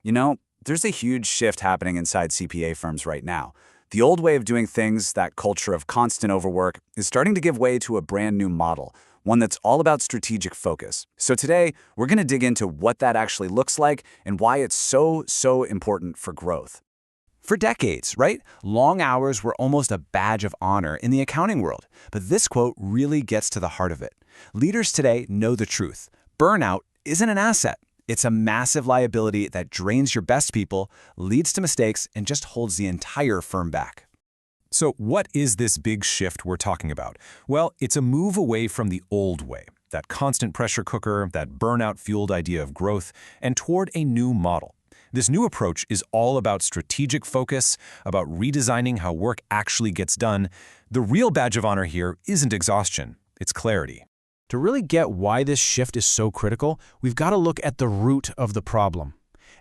You know, there's a huge shift happening inside CPA firms right now. The old way of doing things, that culture of constant overwork, is starting to give way to a brand new model, one that's all about strategic focus. So today, we're going to dig into what that actually looks like and why it's so important for growth. For decades, right? Long hours were almost a badge of honor in the accounting world. But this quote really gets to the heart of it. Leaders today know the truth. Burnout isn't an asset. It's a massive liability that drains your best people, leads to mistakes, and just holds the entire firm back. So what is this big shift we're talking about? Well, it's a move away from the old way, that constant pressure cooker, that burnout-fueled idea of growth, and toward a new model. This new approach is all about strategic focus, about redesigning how work actually gets done. The real badge of honor here isn't exhaustion, it's clarity. To really get why this shift is so critical, we've got to look at the root of the problem.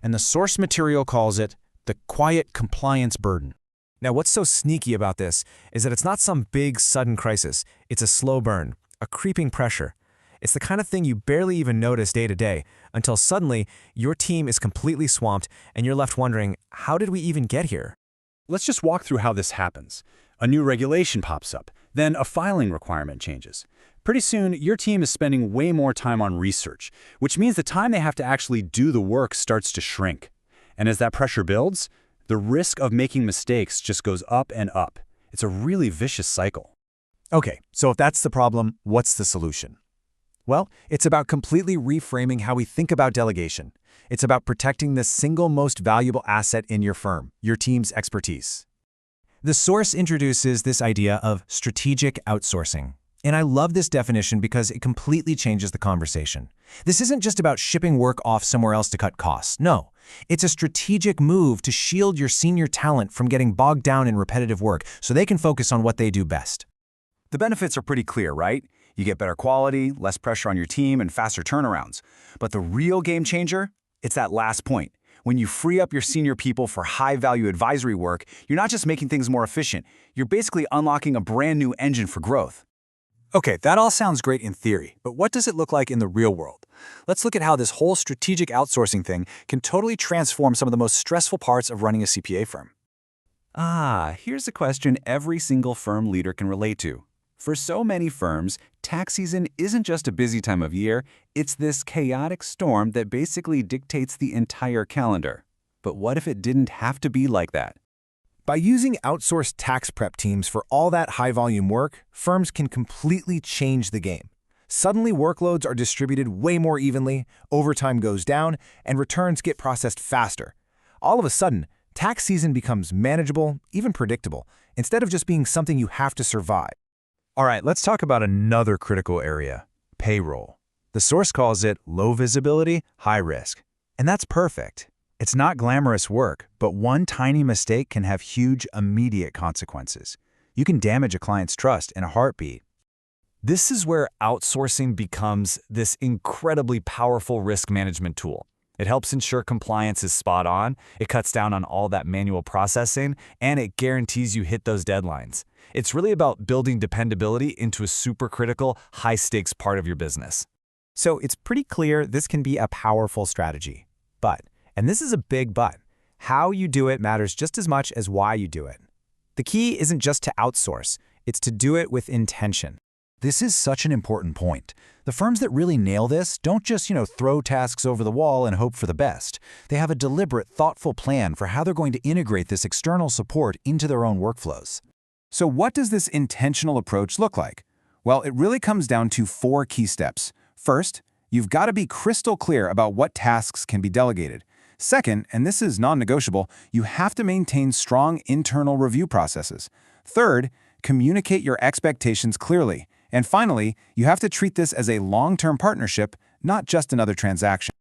And the source material calls it the quiet compliance burden. Now, what's so sneaky about this is that it's not some big, sudden crisis. It's a slow burn, a creeping pressure. It's the kind of thing you barely even notice day to day, until suddenly your team is completely swamped and you're left wondering, how did we even get here? Let's just walk through how this happens. A new regulation pops up, then a filing requirement changes. Pretty soon, your team is spending way more time on research, which means the time they have to actually do the work starts to shrink. And as that pressure builds, the risk of making mistakes just goes up and up. It's a really vicious cycle. Okay, so if that's the problem, what's the solution? Well, it's about completely reframing how we think about delegation. It's about protecting the single most valuable asset in your firm, your team's expertise. The source introduces this idea of strategic outsourcing. And I love this definition because it completely changes the conversation. This isn't just about shipping work off somewhere else to cut costs. No, it's a strategic move to shield your senior talent from getting bogged down in repetitive work so they can focus on what they do best. The benefits are pretty clear, right? You get better quality, less pressure on your team, and faster turnarounds. But the real game changer? It's that last point. When you free up your senior people for high-value advisory work, you're not just making things more efficient, you're basically unlocking a brand new engine for growth. Okay, that all sounds great in theory, but what does it look like in the real world? Let's look at how this whole strategic outsourcing thing can totally transform some of the most stressful parts of running a CPA firm. Here's a question every single firm leader can relate to. For so many firms, tax season isn't just a busy time of year, it's this chaotic storm that basically dictates the entire calendar. But what if it didn't have to be like that? By using outsourced tax prep teams for all that high-volume work, firms can completely change the game. Suddenly, workloads are distributed way more evenly, overtime goes down, and returns get processed faster. All of a sudden, tax season becomes manageable, even predictable, instead of just being something you have to survive. All right, let's talk about another critical area, payroll. The source calls it low visibility, high risk. And that's perfect. It's not glamorous work, but one tiny mistake can have huge, immediate consequences. You can damage a client's trust in a heartbeat. This is where outsourcing becomes this incredibly powerful risk management tool. It helps ensure compliance is spot on, it cuts down on all that manual processing, and it guarantees you hit those deadlines. It's really about building dependability into a super critical, high-stakes part of your business. So it's pretty clear this can be a powerful strategy. But, and this is a big but, how you do it matters just as much as why you do it. The key isn't just to outsource, it's to do it with intention. This is such an important point. The firms that really nail this don't just, throw tasks over the wall and hope for the best. They have a deliberate, thoughtful plan for how they're going to integrate this external support into their own workflows. So what does this intentional approach look like? Well, it really comes down to 4 key steps. First, you've got to be crystal clear about what tasks can be delegated. Second, and this is non-negotiable, you have to maintain strong internal review processes. Third, communicate your expectations clearly. And finally, you have to treat this as a long-term partnership, not just another transaction.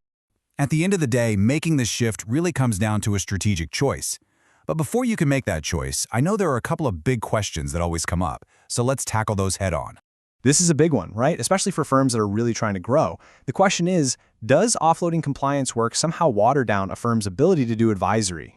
At the end of the day, making this shift really comes down to a strategic choice. But before you can make that choice, I know there are a couple of big questions that always come up, so let's tackle those head-on. This is a big one, right? Especially for firms that are really trying to grow. The question is, does offloading compliance work somehow water down a firm's ability to do advisory?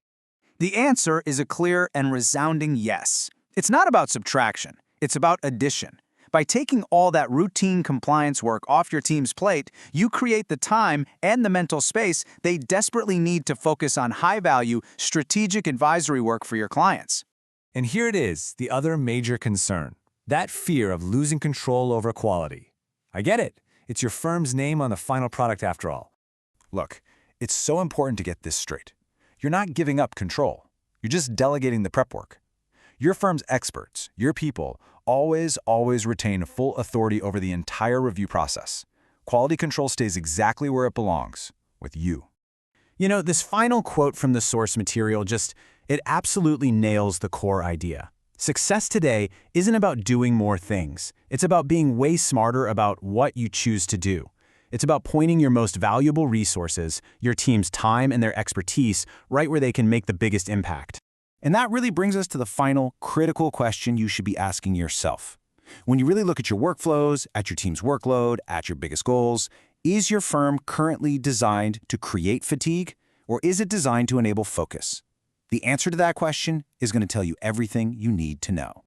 The answer is a clear and resounding yes. It's not about subtraction, it's about addition. By taking all that routine compliance work off your team's plate, you create the time and the mental space they desperately need to focus on high-value, strategic advisory work for your clients. And here it is, the other major concern. That fear of losing control over quality. I get it. It's your firm's name on the final product after all. Look, it's so important to get this straight. You're not giving up control. You're just delegating the prep work. Your firm's experts, your people, always retain full authority over the entire review process. Quality control stays exactly where it belongs, with you. You know, this final quote from the source material it absolutely nails the core idea. Success today isn't about doing more things. It's about being way smarter about what you choose to do. It's about pointing your most valuable resources, your team's time and their expertise, right where they can make the biggest impact. And that really brings us to the final critical question you should be asking yourself. When you really look at your workflows, at your team's workload, at your biggest goals, is your firm currently designed to create fatigue, or is it designed to enable focus? The answer to that question is going to tell you everything you need to know.